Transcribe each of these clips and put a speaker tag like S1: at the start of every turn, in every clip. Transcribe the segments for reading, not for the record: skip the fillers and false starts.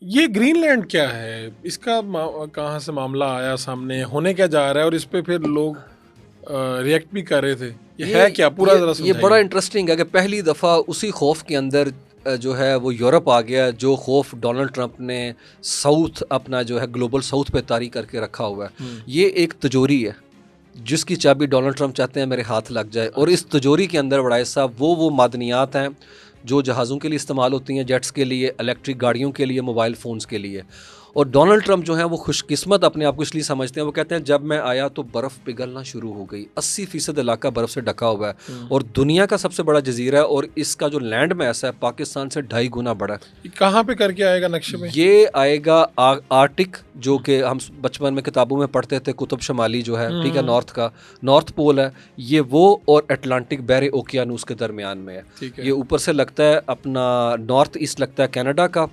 S1: ये ग्रीनलैंड क्या है? इसका कहाँ से मामला आया सामने? होने क्या जा रहा है? और इस पे फिर लोग रिएक्ट भी कर रहे थे। ये है क्या? पूरा ज़रा
S2: ये बड़ा
S1: समझाइए।
S2: इंटरेस्टिंग है कि पहली दफ़ा उसी खौफ के अंदर जो है वो यूरोप आ गया, जो खौफ डोनाल्ड ट्रंप ने साउथ अपना जो है ग्लोबल साउथ पे तारी करके रखा हुआ है। ये एक तिजोरी है जिसकी चाबी डोनाल्ड ट्रंप चाहते हैं मेरे हाथ लग जाए। और इस तिजोरी के अंदर बड़ा साहब वो मादनियात हैं जो जहाज़ों के लिए इस्तेमाल होती हैं, जेट्स के लिए, इलेक्ट्रिक गाड़ियों के लिए, मोबाइल फ़ोन्स के लिए। और डोनाल्ड ट्रंप जो है वो खुशकिस्मत अपने आप को इसलिए समझते हैं, वो कहते हैं जब मैं आया तो बर्फ़ पिघलना शुरू हो गई, 80% इलाका बर्फ़ से ढका हुआ है और दुनिया का सबसे बड़ा जजीरा है और इसका जो लैंड मैस है पाकिस्तान से 2.5 गुना बड़ा है।
S1: ये कहाँ पे करके आएगा नक्शे में?
S2: ये आएगा आर्टिक, जो कि हम बचपन में किताबों में पढ़ते थे, कुतुब शमाली जो है, ठीक है, नॉर्थ का नॉर्थ पोल है ये वो, और अटलांटिक बहरे ओकियानूस के दरमियान में है।
S1: ठीक है।
S2: ये ऊपर से लगता है अपना नॉर्थ ईस्ट लगता है कनाडा का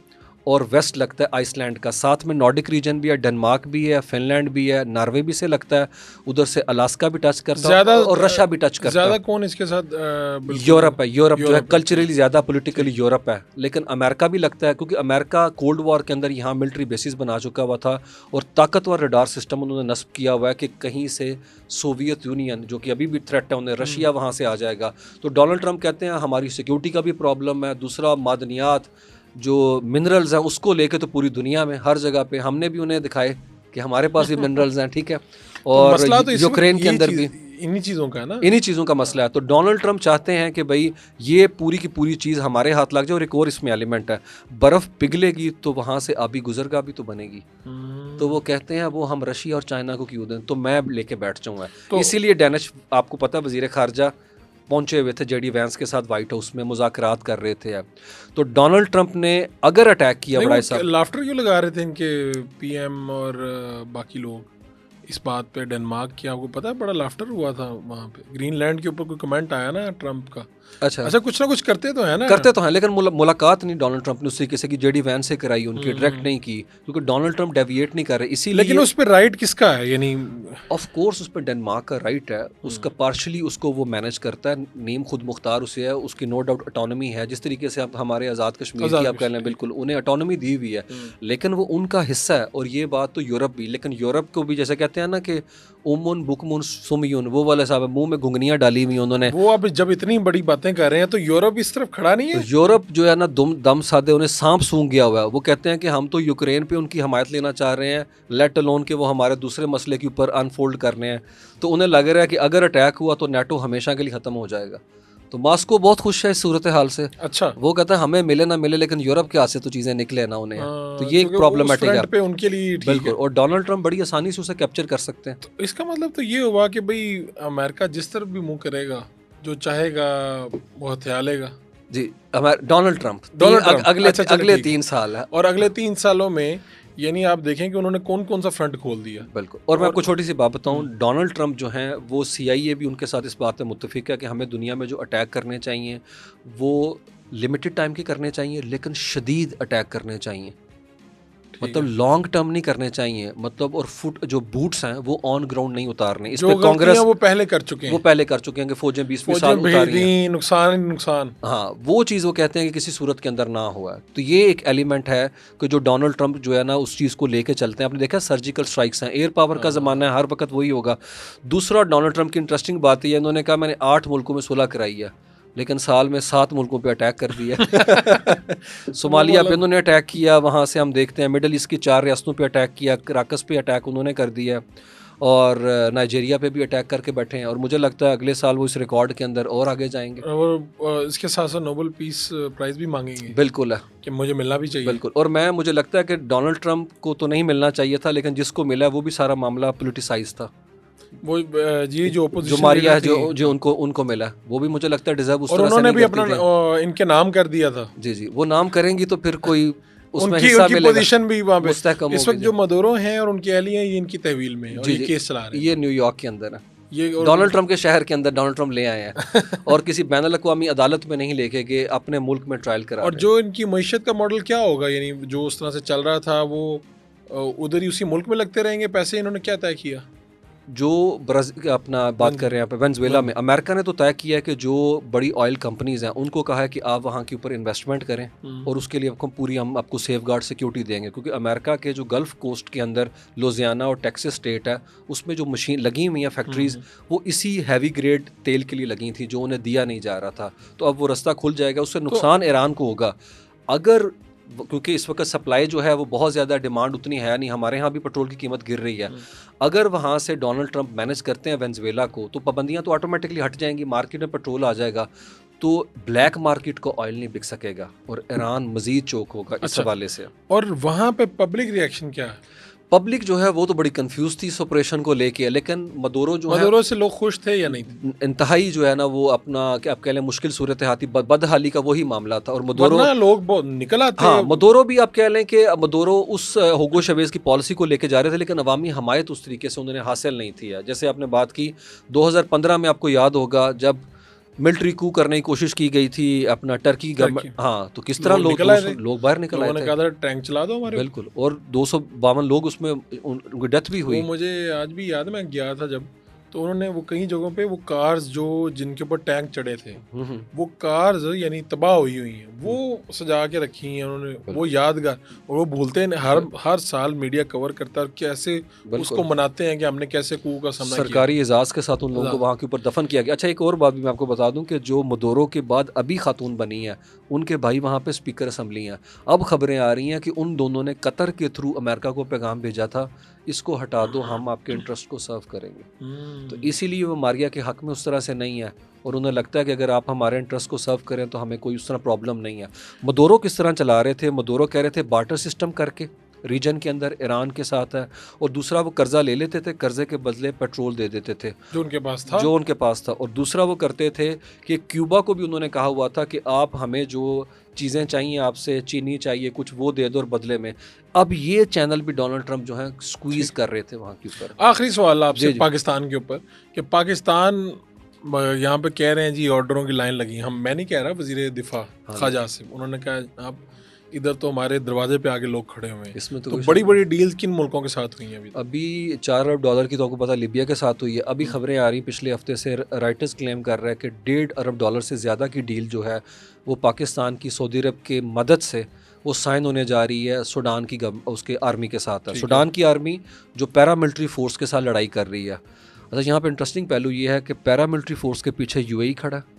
S2: और वेस्ट लगता है आइसलैंड का, साथ में नॉर्डिक रीजन भी है, डेनमार्क भी है, फिनलैंड भी है, नॉर्वे भी से लगता है, उधर से अलास्का भी टच करता है
S1: ज़्यादा
S2: और रशिया भी टच करता
S1: ज़्यादा
S2: है।
S1: कौन इसके साथ बिल्कुल
S2: यूरोप है, यूरोप जो है
S1: यूरोप है।
S2: कल्चरली ज़्यादा, पॉलिटिकली यूरोप है, लेकिन अमेरिका भी लगता है क्योंकि अमेरिका कोल्ड वॉर के अंदर यहाँ मिलिट्री बेसिस बना चुका हुआ था और ताकतवर रडार सिस्टम उन्होंने नस्ब किया हुआ है कि कहीं से सोवियत यूनियन जो कि अभी भी थ्रेट है उन्हें, रशिया वहाँ से आ जाएगा। तो डोनाल्ड ट्रंप कहते हैं हमारी सिक्योरिटी का भी प्रॉब्लम है, दूसरा मादनियात जो मिनरल्स हैं उसको लेके तो पूरी दुनिया में हर जगह पे हमने भी उन्हें दिखाए कि हमारे पास भी मिनरल्स हैं, ठीक है।
S1: तो
S2: और
S1: मसला तो इस वक्त
S2: यूक्रेन के अंदर भी
S1: इन्हीं चीज़ों का है ना।
S2: इन्हीं चीज़ों का मसला है। तो डोनाल्ड ट्रंप चाहते हैं कि भाई ये पूरी की पूरी चीज़ हमारे हाथ लग जाए। और एक और इसमें एलिमेंट है, बर्फ़ पिघलेगी तो वहाँ से आबी गुजरगा भी तो बनेगी। तो वो कहते हैं वो हम रशिया और चाइना को क्यों दें, तो मैं लेके बैठ जाऊँगा।
S1: तो
S2: इसीलिए डैनिश, आपको पता है, वज़ीर ख़ारजा पहुंचे हुए थे जेडी वैंस के साथ वाइट हाउस में, मुज़ाकरात कर रहे थे। तो डोनाल्ड ट्रंप ने अगर अटैक किया बड़ा
S1: नहीं,
S2: साहब,
S1: लाफ्टर क्यों लगा रहे थे इनके पीएम और बाकी लोग इस बात पे डेनमार्क की? आपको पता है बड़ा लाफ्टर हुआ था वहाँ पे। ग्रीनलैंड के ऊपर कोई कमेंट आया ना ट्रंप का।
S2: अच्छा
S1: कुछ ना कुछ करते तो है ना।
S2: करते तो हैं, लेकिन मुलाकात नहीं डोनाल्ड ट्रंप ने उससे किसी की जेडी वैन से कराई, उनकी डायरेक्ट नहीं की, क्योंकि डोनाल्ड ट्रंप डेविएट नहीं कर रहे।
S1: लेकिन
S2: इसीलिए
S1: उस पर राइट किसका है? यानी
S2: ऑफ कोर्स उस पर डेनमार्क का राइट है, उसका पार्शली उसको वो मैनेज करता है, नीम खुद मुख्तार उसे है, उसकी नो डाउट ऑटोनॉमी है, जिस तरीके से आप हमारे आज़ाद कश्मीर की आप कह लें, बिल्कुल उन्हें ऑटोनॉमी दी हुई है, लेकिन वो उनका हिस्सा है। और ये बात तो यूरोप भी, लेकिन यूरोप को भी जैसे कहते हैं ना कि उमुन बुकमुन सुमयून, वो वाले साहब मुंह में घुंघनियाँ डाली हुई उन्होंने।
S1: वो अब जब इतनी बड़ी बातें कर रहे हैं तो यूरोप इस तरफ खड़ा नहीं
S2: तो
S1: है।
S2: यूरोप जो है ना दम साधे उन्हें सांप सूंघ गया हुआ है। वो कहते हैं कि हम तो यूक्रेन पे उनकी हमायत लेना चाह रहे हैं, लेट अलोन के वो हमारे दूसरे मसले के ऊपर अनफोल्ड करने हैं। तो उन्हें लग रहा है कि अगर अटैक हुआ तो नेटो हमेशा के लिए ख़त्म हो जाएगा। तो मॉस्को बहुत खुश है इस सूरत हाल से।
S1: अच्छा।
S2: वो कहता है हमें मिले ना मिले, लेकिन यूरोप के हाथ से तो चीज़ें निकले ना उन्हें। तो ये एक
S1: क्योंकि उस
S2: प्रॉब्लमेटिक है
S1: फ्रंट पे उनके लिए ठीक
S2: बिल्कुल,
S1: है।
S2: और डोनाल्ड ट्रंप बड़ी आसानी से उसे कैप्चर कर सकते हैं।
S1: तो इसका मतलब तो ये हुआ कि भाई अमेरिका जिस तरफ भी मुंह करेगा, जो चाहेगा वो हथियालेगा।
S2: जी, हमारे डोनाल्ड ट्रंप अगले
S1: अच्छा, चलो
S2: अगले
S1: ठीक है।
S2: 3 साल है।
S1: और अगले 3 सालों में यानी आप देखें कि उन्होंने कौन कौन सा फ्रंट खोल दिया।
S2: बिल्कुल। और मैं आपको छोटी सी बात बताऊं, डोनाल्ड ट्रंप जो हैं वो CIA भी उनके साथ इस बात पे मुत्तफिक है कि हमें दुनिया में जो अटैक करने चाहिए वो लिमिटेड टाइम के करने चाहिए, लेकिन शदीद अटैक करने चाहिए, मतलब लॉन्ग टर्म नहीं करने चाहिए। मतलब और फुट जो बूट्स हैं वो ऑन ग्राउंड नहीं उतारने। इस पे कांग्रेस
S1: वो पहले कर चुके
S2: वो
S1: हैं।
S2: पहले कर चुके हैं कि फौजें 20-20 साल
S1: भेज
S2: उतारी हैं।
S1: दी, नुकसान नुकसान।
S2: हाँ, वो चीज़ वो कहते हैं कि किसी सूरत के अंदर ना हुआ है। तो ये एक एलिमेंट है कि जो डोनाल्ड ट्रंप जो है ना उस चीज़ को लेके चलते हैं। आपने देखा सर्जिकल स्ट्राइक्स हैं, एयर पावर का ज़माना है, हर वक्त वही होगा। दूसरा, डोनाल्ड ट्रंप की इंटरेस्टिंग बात है, इन्होंने कहा मैंने 8 मुल्कों में सुलह कराई है, लेकिन साल में 7 मुल्कों पे अटैक कर दिया। सोमालिया पे उन्होंने अटैक किया, वहाँ से हम देखते हैं मिडल ईस्ट की 4 रियासतों पे अटैक किया, कराकस पे अटैक उन्होंने कर दिया, और नाइजीरिया पे भी अटैक करके बैठे हैं। और मुझे लगता है अगले साल वो इस रिकॉर्ड के अंदर और आगे जाएंगे।
S1: और इसके साथ साथ नोबेल पीस प्राइज़ भी मांगेंगे।
S2: बिल्कुल है,
S1: कि मुझे मिलना भी चाहिए।
S2: बिल्कुल। और मुझे लगता है कि डोनाल्ड ट्रंप को तो नहीं मिलना चाहिए था, लेकिन जिसको मिला वो भी सारा मामला पोलिटिसाइज था।
S1: वो जी जो
S2: जो
S1: ओपोजिशन
S2: मारिया है, जो उनको मिला, वो भी मुझे लगता है डिजर्व उस
S1: और
S2: तरह से
S1: उन्होंने
S2: नहीं
S1: भी
S2: करती
S1: अपना
S2: थी।
S1: इनके नाम कर दिया था।
S2: जी, वो नाम करेंगी तो फिर कोई उसमें
S1: उनकी
S2: हिस्सा मिलेगा,
S1: पोजीशन भी वहाँ पे
S2: मुस्तहकम
S1: इस वक्त
S2: होगी।
S1: जो मदोरो हैं और उनकी अहलियाँ ये इनकी तहवील में है और
S2: जी,
S1: ये केस चला रहे हैं।
S2: ये न्यूयॉर्क के अंदर है,
S1: ये
S2: डोनाल्ड ट्रंप के शहर के अंदर डोनाल्ड ट्रंप ले आए हैं और किसी बैनुल अक़वामी अदालत में नहीं लेके गए, अपने मुल्क में ट्रायल करा
S1: और
S2: रहे
S1: जो इनकी मईशत का मॉडल क्या होगा? यानी जो उस तरह से चल रहा था वो उधर ही उसी मुल्क में लगते रहेंगे पैसे? इन्होंने क्या तय किया?
S2: जो अपना बात कर रहे हैं यहाँ पे वेनेजुएला में, अमेरिका ने तो तय किया है कि जो बड़ी ऑयल कंपनीज हैं उनको कहा है कि आप वहाँ के ऊपर इन्वेस्टमेंट करें और उसके लिए हम आपको सेफगार्ड सिक्योरिटी देंगे, क्योंकि अमेरिका के जो गल्फ कोस्ट के अंदर लुजियाना और टेक्सास स्टेट है उसमें जो मशीन लगी हुई हैं फैक्ट्रीज, वो इसी हैवी ग्रेड तेल के लिए लगी थी जो उन्हें दिया नहीं जा रहा था। तो अब वो रास्ता खुल जाएगा, उससे नुकसान ईरान को होगा अगर, क्योंकि इस वक्त सप्लाई जो है वो बहुत ज़्यादा, डिमांड उतनी है नहीं, हमारे यहाँ भी पेट्रोल की कीमत गिर रही है। अगर वहाँ से डोनाल्ड ट्रंप मैनेज करते हैं वेनेजुएला को तो पाबंदियाँ तो ऑटोमेटिकली हट जाएंगी, मार्केट में पेट्रोल आ जाएगा, तो ब्लैक मार्केट को ऑयल नहीं बिक सकेगा और ईरान मजीद चोक होगा इस हवाले से।
S1: और वहाँ पे पब्लिक रिएक्शन क्या है?
S2: पब्लिक जो है वो तो बड़ी कंफ्यूज थी इस ऑपरेशन को लेके, लेकिन मदोरो
S1: से लोग खुश थे या नहीं?
S2: इंतहाई जो है ना वो अपना क्या आप कह लें मुश्किल सूरत हाथी बदहाली का वही मामला था। और मदोरो
S1: लोग बहुत निकल आते।
S2: हाँ, मदोरो भी आप कह लें कि मदोरो उस हुगो चवेज की पॉलिसी को लेके जा रहे थे, लेकिन अवामी हमायत उस तरीके से उन्होंने हासिल नहीं थी। जैसे आपने बात की 2015 में, आपको याद होगा जब मिलिट्री कू करने की कोशिश की गई थी अपना टर्की गवर्नमेंट, हाँ, तो किस तरह लोग बाहर निकल आए थे,
S1: कहा टैंक चला दो हमारे,
S2: बिल्कुल, और 252 लोग उसमें उनकी डेथ भी हुई।
S1: मुझे आज भी याद है, मैं गया था जब, तो उन्होंने वो कई जगहों पे वो कार्स जो जिनके ऊपर टैंक चढ़े थे वो कार्स यानी तबाह हुई हैं, वो सजा के रखी हैं उन्होंने, वो यादगार। और वो भूलते हैं, हर साल मीडिया कवर करता है कैसे उसको मनाते हैं कि हमने कैसे कू का सामना किया।
S2: सरकारी एजाज के साथ उन लोगों को वहाँ के ऊपर दफन किया गया। अच्छा, एक और बात भी मैं आपको बता दूं कि जो मदोरो के बाद अभी खातून बनी है उनके भाई वहाँ पे स्पीकर असम्बली हैं। अब खबरें आ रही हैं कि उन दोनों ने कतर के थ्रू अमेरिका को पैगाम भेजा था, इसको हटा दो, हम आपके इंटरेस्ट को सर्व करेंगे। तो इसीलिए वो मारिया के हक में उस तरह से नहीं है, और उन्हें लगता है कि अगर आप हमारे इंटरेस्ट को सर्व करें तो हमें कोई उस तरह प्रॉब्लम नहीं है। मदोरो किस तरह चला रहे थे, मदोरो कह रहे थे बार्टर सिस्टम करके रीजन के अंदर ईरान के साथ है, और दूसरा वो कर्जा ले लेते थे, कर्जे के बदले पेट्रोल दे देते थे
S1: जो उनके पास था,
S2: और दूसरा वो करते थे कि क्यूबा को भी उन्होंने कहा हुआ था कि आप हमें जो चीज़ें चाहिए, आपसे चीनी चाहिए कुछ, वो दे दो और बदले में। अब ये चैनल भी डोनाल्ड ट्रंप जो है स्क्वीज कर रहे थे वहाँ के ऊपर।
S1: आखिरी सवाल आपसे पाकिस्तान के ऊपर, कि पाकिस्तान यहाँ पे कह रहे हैं जी ऑर्डरों की लाइन लगी, मैं नहीं कह रहा, वजीर दिफा ख्वाजा आसिफ, उन्होंने कहा आप इधर तो हमारे दरवाजे पे आगे लोग खड़े हुए हैं। इसमें तो बड़ी बड़ी डील्स किन मुल्कों के साथ हुई हैं?
S2: अभी $4 अरब की तो आपको पता लीबिया के साथ हुई है। अभी खबरें आ रही पिछले हफ्ते से, राइटर्स क्लेम कर रहे हैं कि $1.5 अरब से ज़्यादा की डील जो है वो पाकिस्तान की सऊदी अरब के मदद से वो साइन होने जा रही है सूडान की उसके आर्मी के साथ है। सूडान की आर्मी जो पैरामिलिट्री फोर्स के साथ लड़ाई कर रही है। अच्छा, यहाँ पे इंटरेस्टिंग पहलू ये है कि पैरामिलिट्री फोर्स के पीछे UAE खड़ा है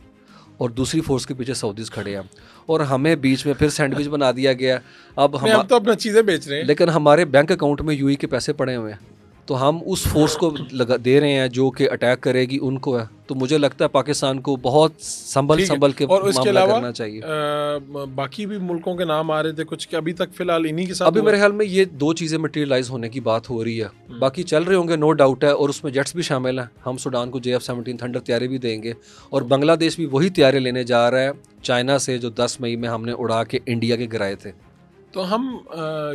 S2: और दूसरी फोर्स के पीछे सऊदीज खड़े हैं, और हमें बीच में फिर सैंडविच बना दिया गया। अब हम
S1: तो अपना चीज़ें बेच रहे हैं,
S2: लेकिन हमारे बैंक अकाउंट में UAE के पैसे पड़े हुए हैं, तो हम उस फोर्स को दे रहे हैं जो कि अटैक करेगी उनको है। तो मुझे लगता है पाकिस्तान को बहुत संभल के
S1: और उसके अलावा
S2: करना चाहिए।
S1: बाकी भी मुल्कों के नाम आ रहे थे कुछ, कि अभी तक फिलहाल इन्हीं के साथ
S2: अभी मेरे ख्याल में ये 2 चीज़ें मटेरियलाइज होने की बात हो रही है, बाकी चल रहे होंगे नो डाउट है, और उसमें जेट्स भी शामिल हैं। हम सूडान को JF-17 थंडर तैयारी भी देंगे, और बांग्लादेश भी वही तैयारी लेने जा रहा है चाइना से, जो 10 मई में हमने उड़ा के इंडिया के गिराए थे।
S1: तो हम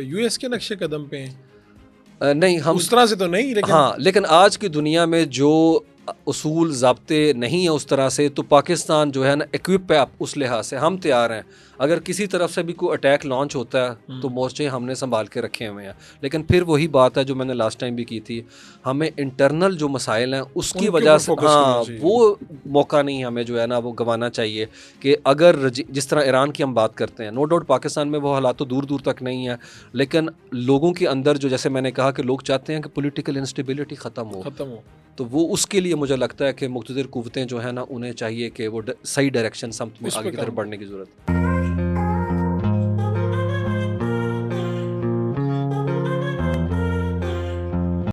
S1: US के नक्शे कदम पे हैं?
S2: नहीं, हम
S1: उस तरह से तो नहीं, लेकिन
S2: हाँ, लेकिन आज की दुनिया में जो उसूल ज़ाब्ते नहीं है उस तरह से, तो पाकिस्तान जो है ना इक्विप है उस लिहाज से, हम तैयार हैं। अगर किसी तरफ से भी कोई अटैक लॉन्च होता है तो मोर्चे हमने संभाल के रखे हुए हैं। लेकिन फिर वही बात है जो मैंने लास्ट टाइम भी की थी, हमें इंटरनल जो मसाइल हैं उसकी वजह से, हाँ, वो मौका नहीं हमें जो है ना वो गंवाना चाहिए। कि अगर जिस तरह ईरान की हम बात करते हैं, नो डाउट पाकिस्तान में वो हालात तो दूर दूर तक नहीं है, लेकिन लोगों के अंदर जो, जैसे मैंने कहा कि लोग चाहते हैं कि पॉलिटिकल इंस्टेबिलिटी ख़त्म हो, तो वो उसके लिए मुझे लगता है कि मुक़्तदिर कुव्वतें जो है ना उन्हें चाहिए कि वो सही डायरेक्शन समत में आगे की तरफ बढ़ने की ज़रूरत है।